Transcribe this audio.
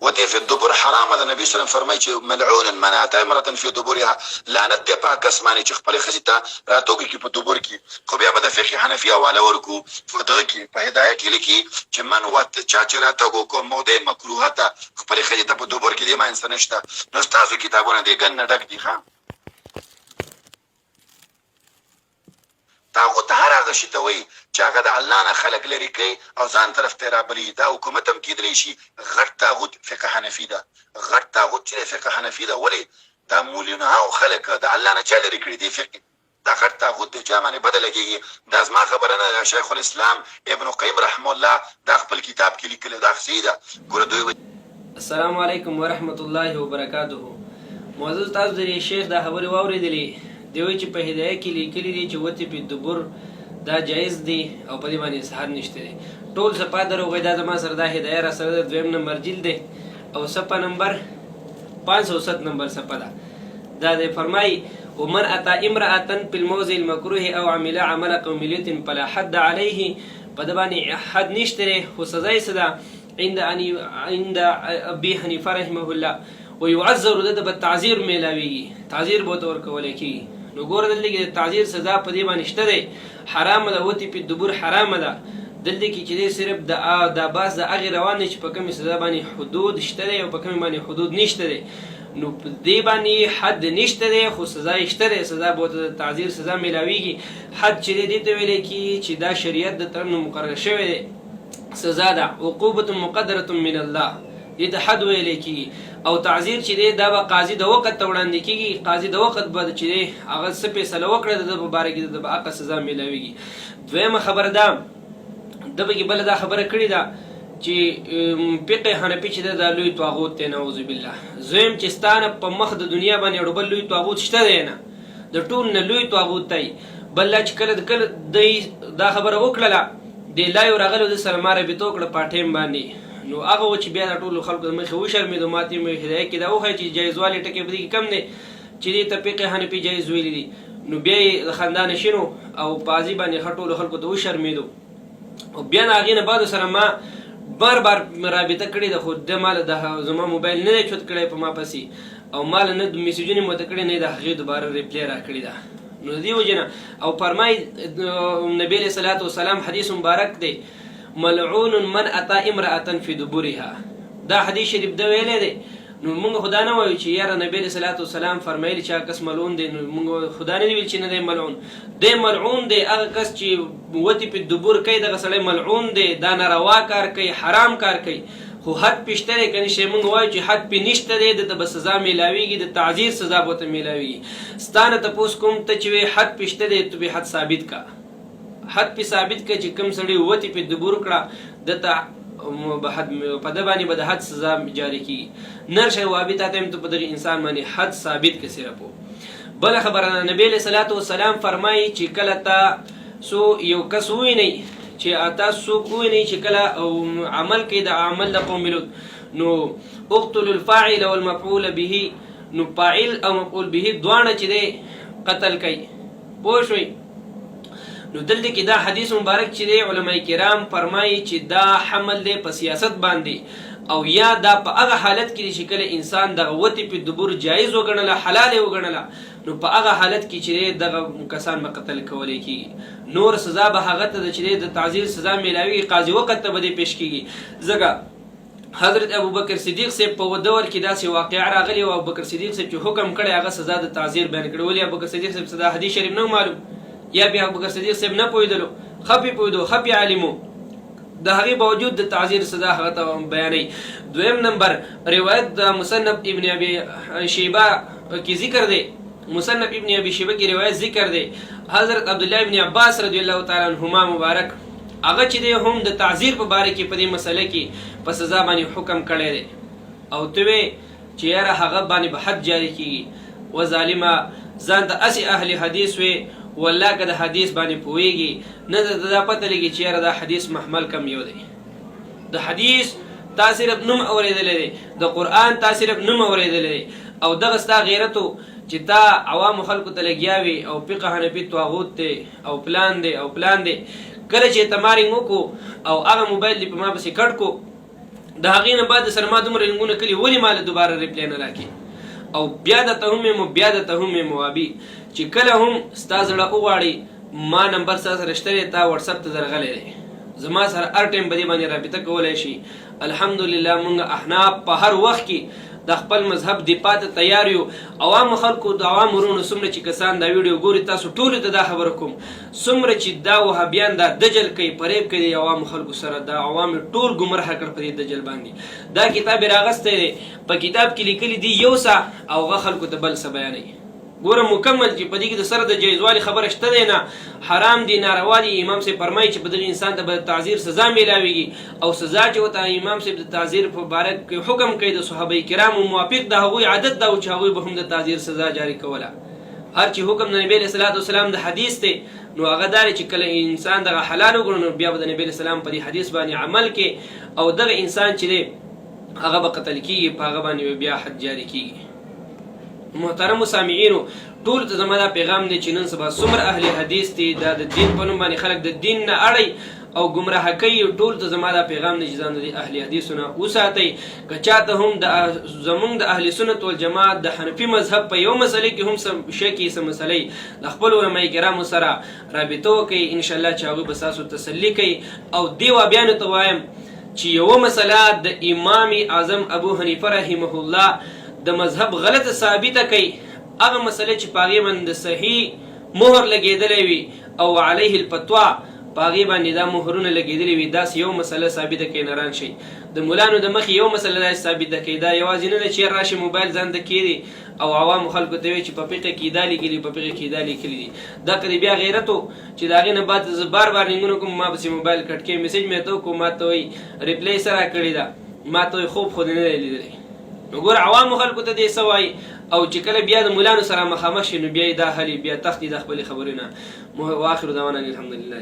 ودې فی الدبر حرام ده. نبی صلی الله علیه وسلم فرمایي چې ملعون من اتى امرأة فی دبرها، لعنت دی په کس باندې چې خپل ښځې ته راتوږي کې په دبر کې. خو بیا به د فقه حنفي حواله ورکو په دغه کې په هدایه کې لیکي چې من وت چا چې راتګو کو موضع مکروهه ته خپل ښځې ته په دبر کې دی ما انسان نشته. نو ستاسو کتابونه دې ګن نه ډک دي. ښه طاغوت هر هغه شي ته وایي چې هغه د الله نه خلق لرې کوي او ځان طرف ته رابلي. دا حکومت هم کېدلی شي غټ طاغوت فقه حنفي ده. غټ طاغوت چې فقه حنفي ده، ولې دا مولونه او خلق د الله نه چا لرې کړي دي فقه. دا غټ طاغوت دی چا باندې بده لګېږي. دا زما خبره نه ده، شیخ الاسلام ابن قیم رحمه الله دا خپل کتاب کې لیکلی. دا صحیح ده. ګوره دوی السلام علیکم ورحمت الله وبرکاته. معزز تاسو د شیخ دا خبرې واورېدلې. دی وایي چې په هدایه کې لیکلي دي چې وتې په دبر دا جایز دی او په دې باندې اظهار نشته دی. ټول صفحه دروغی. دا زما سره دا هدایه را سره د 2 نمبر جلد دی او صفحه نمبر 507 نمبر صفحه ده. دا دی فرمایي ومن اتى امرأة في الموضع المكروه او عمل عمل قومية فلا حد عليه. په دې باندې حد نشته دی خو سزا یې څه ده عند ابي حنیفه رحمه الله ويعذر ده بالتعذير میلاویږي. تعذير به ورته ورکولی کېږي. نو ګوره دلته کې د تعذیر سزا په دې باندې شته دی. حرامه ده وتې په دبر حرامه ده. دلته کې چې دی صرف د باس د هغې روان دی چې په کومې سزا باندې حدود شته دی او په کومې باندې حدود نشته دی. نو په دې باندې حد نشته دی خو سزا یې شته دی. سزا به ورته د تعذیر سزا میلاویږي. حد چې دی دې ته ویلی کېږي چې دا شریعت د طرف نه مقرر شوی دی. سزا ده عقوبة مقدرة من الله، دې ته حد ویلی کېږي. او تعذیر چې دی دا به قاضي د وخت ته وړاندې کېږي. قاضي د وخت به چې دی هغه څه فیصله وکړه د ده په باره کې د به حقه سزا میلاویږي. دویمه خبره ده ده به کې بله دا خبره کړې ده چې فقه حنفي چې ده دا لوی طاغوت دی. نعوذ بالله. زویم چې ستا نه په مخ د دنیا باندې یو بل لوی طاغوت شته دی نه، د ټول نه لوی طاغوت دی. بل لا چې کله دی دا خبره وکړله دی لا یو راغلی د سره ما رابطه وکړه په ټایم باندې. نو هغه و چې بیا د ټولو خلکو د مخې وشرمېدو. ما ته یې هدایه کې دا وښیه چې جایزوالی ټکې په دې کې کم دی چې دې ته فقه حنفي جایز ویلي دي. نو بیا یې د خندا شینو او په قاضي باندې ښه ټولو خلکو ته وشرمېدو. او بیا د هغې نه بعد سره ما بار رابطه کړې ده خو ده ماله د زما موبایل نه دی چوت کړی په ما پسې او ماله نه میسیجونه مې ورته کړی نه د هغې دوباره ریپلی را کړې ده. نو د دې وجې نه او فرمایي نبي علیه صلات وسلام حدیث مبارک دی ملعون من اتى امرأة في دبرها. دا حدیث شریف ده ویلی دی. نو موږ خدا نه وایو چې یاره نبی علیه صلات وسلام فرمایلي چې هغه کس ملعون دی. نو موږ خدا نه دی ویل چې نه دی ملعون. دی ملعون دی. هغه کس چې وتې په دبر کوي دغه سړی ملعون دی. دا ناروا کار کوي، حرام کار کوي. خو حد پې شته دی که نشته. موږ وایو چې حد پې نشته دی دته به سزا میلاویږي. د تعذیر سزا به ورته میلاویږي. ستا نه تپوس کوم ته چې وایې حد پې شته دی تو به حد ثابت کا. حد پې ثابت کړه چې کوم سړی وتې په دبر کړه دته په ده باندې به د حد سزا جاري کېږي. نر شی وابي تا ته هم ته په دغه انسان باندې حد ثابت کړه صرف. بله خبره ده نبي علیه صلات وسلام فرمایي چې کله تا یو کس ووینئ چې تاسو څوک ووینئ چې کله عمل کوي د عمل د قوم لوط نو اقتلوا الفاعل والمفعول به. نو فاعل او مفعول به دواړه چې دی قتل کوي. پوه شوئ. نو دلته کې دا حدیث مبارک چې دی علماء کرام فرمایي چې دا حمل دی په سیاست باندې او یا دا په هغه حالت کې چې کله انسان دغه وتې په دبر جایز وګڼله حلال یې وګڼله نو په هغه حالت کې چې دغه کسان به قتل کولی کېږي. نور سزا به هغه ته ده چې د تعذیر سزا میلاویږي. قاضي وقت ته به دې پیش کېږي. ځکه حضرت ابوبکر صدیق صاحب په دور کې داسې واقعه راغلې او ابوبکر صدیق صاحب چې حکم کړی هغه سزا د تعذیر بیان کړی. ولې ابوبکر صدیق صاحب صدا حدیث شریف نه معلوم یا بیا ابوبکر صدیق صاحب نه پوهېدلو خپې پوهېدو خپې عالمو د هغې باوجود د تعذیر سزا هغه ته بیانوي. دویم نمبر روایت د مصنف ابن ابي شیبه کې ذکر دی. مصنف ابن ابي شیبه کې روایت ذکر دی. حضرت عبدالله ابن عباس رضی الله تعالی عنهما مبارک هغه چې دی هم د تعذیر په باره کې په دې مسله کې په سزا باندې حکم کړی دی. او ته وې چې یاره هغه باندې به حد جاري کېږي. و ظالمه ځان ته هسې اهل حدیث وې والله که د حدیث باندې پوهېږي نه د دا پته لګي چې یاره دا حدیث محمل کم یو دی. د حدیث تا صرف نوم اورېدلی دی، د قرآن تا صرف نوم اورېدلی دی او دغه ستا غیرت چې تا عوامو خلکو ته لګیا وي او فقه حنفي طاغوت دی او پلان دی او پلان دی. کله چې تمارینګ وکړو او هغه موبایل دې په ما پسې کټ کو د هغې نه بعد سره ما دومره لنګونه کلي ولې ما له دوباره ریپلی نه راکړي او بیا درته هم یم وابي چې کله هم ستا زړه وغواړي ما نمبر ستا سره شته دی تا وټسپ ته درغلی دی زما سره هر ټایم په دې باندې رابطه کولی شي الحمدلله موږ احناف په هر وخت کې د خپل مذهب دفاع ته تیار یو عوامو خلکو د عوامو وروڼو څومره چې کسان دا ویډیو ګوري تاسو ټولو ته دا خبره کوم څومره چې دا وهابیان دا دجل کوي فریب کوي د عوامو خلکو سره دا عوام ټول ګمراه کړ په دې دجل باندې دا کتاب راغستی دی په کتاب کې لیکلي دي یو څه او هغه خلکو ته بل څه بیانوي ګوره مکمل چې په دې کې د سره د جایزوالي خبره شته دی نه حرام دی ناروا دی امام صاحب فرمایي چې په دغه انسان ته به تعزیر سزا میلاویږي او سزا چې ورته امام صاحب د تعزیر په باره کې حکم کوي د صحابه کرامو موافق د هغوی عادت دا و چې هغوی به هم د تعزیر سزا جاري کوله هر چې حکم د نبی علیه الصلاة والسلام د حدیث دی نو هغه دا چې کله انسان دغه حلال وګڼو نو بیا به د نبی علیه السلام په دې حدیث باندې عمل کې او دغه انسان چې دی هغه به قتل کېږي په هغه باندې بیا حد جاري کېږي محترمو سامعینو ټول ته زما دا پیغام دی چې نن سبا څومره اهل حدیث دي دا د دین په نوم باندې خلک د دین نه اړی او ګمراه کوي ټول ته زما دا پیغام دی چې ځان د اهل حدیثو نه وساتئ که چاته هم زمونږ د اهل سنت والجماعت د حنفي مذهب په یو مسلې کې هم څه شکي څه مسلې د خپلو علما کرامو سره رابطه وکړئ انشاءالله چې هغوی به ستاسو تسلي کوي او دې وابیانو ته وایم چې یوه مسله د امام اعظم ابو حنیفه رحمه الله د مذهب غلطه ثابته کوي هغه مسله چې په هغې باندې د صحیح مهر لګېدلی وي او علیه الفتوا په هغې باندې دا مهرونه لګېدلي وي داسې یو مسله ثابته کوي نران شي د ملانو د مخې یو مسله داسې ثابته کوي دا یوازې نه ده چې راشي موبایل ځان ته کېږدي او عوامو خلکو ته وایي چې په فقه کې دا لیکلي په فقه کې دا لیکلي دي دا که بیا غیرت و چې د هغې نه بعد زه بار بار لینګونه کوم ما پسې موبایل کټ کوي میسج مې ته وکړو ما ته وایي ریپلی څه راکړې ده ما ته وایي خوب خو دې نه دی لیدلی نو ګوره عوامو خلکو ته دې څه وایي او چې کله بیا د ملانو سره مخامخ شي نو بیا یې دا حلي بیا تښتي د خپلې خبرې نه واخر دعوانا الحمدلله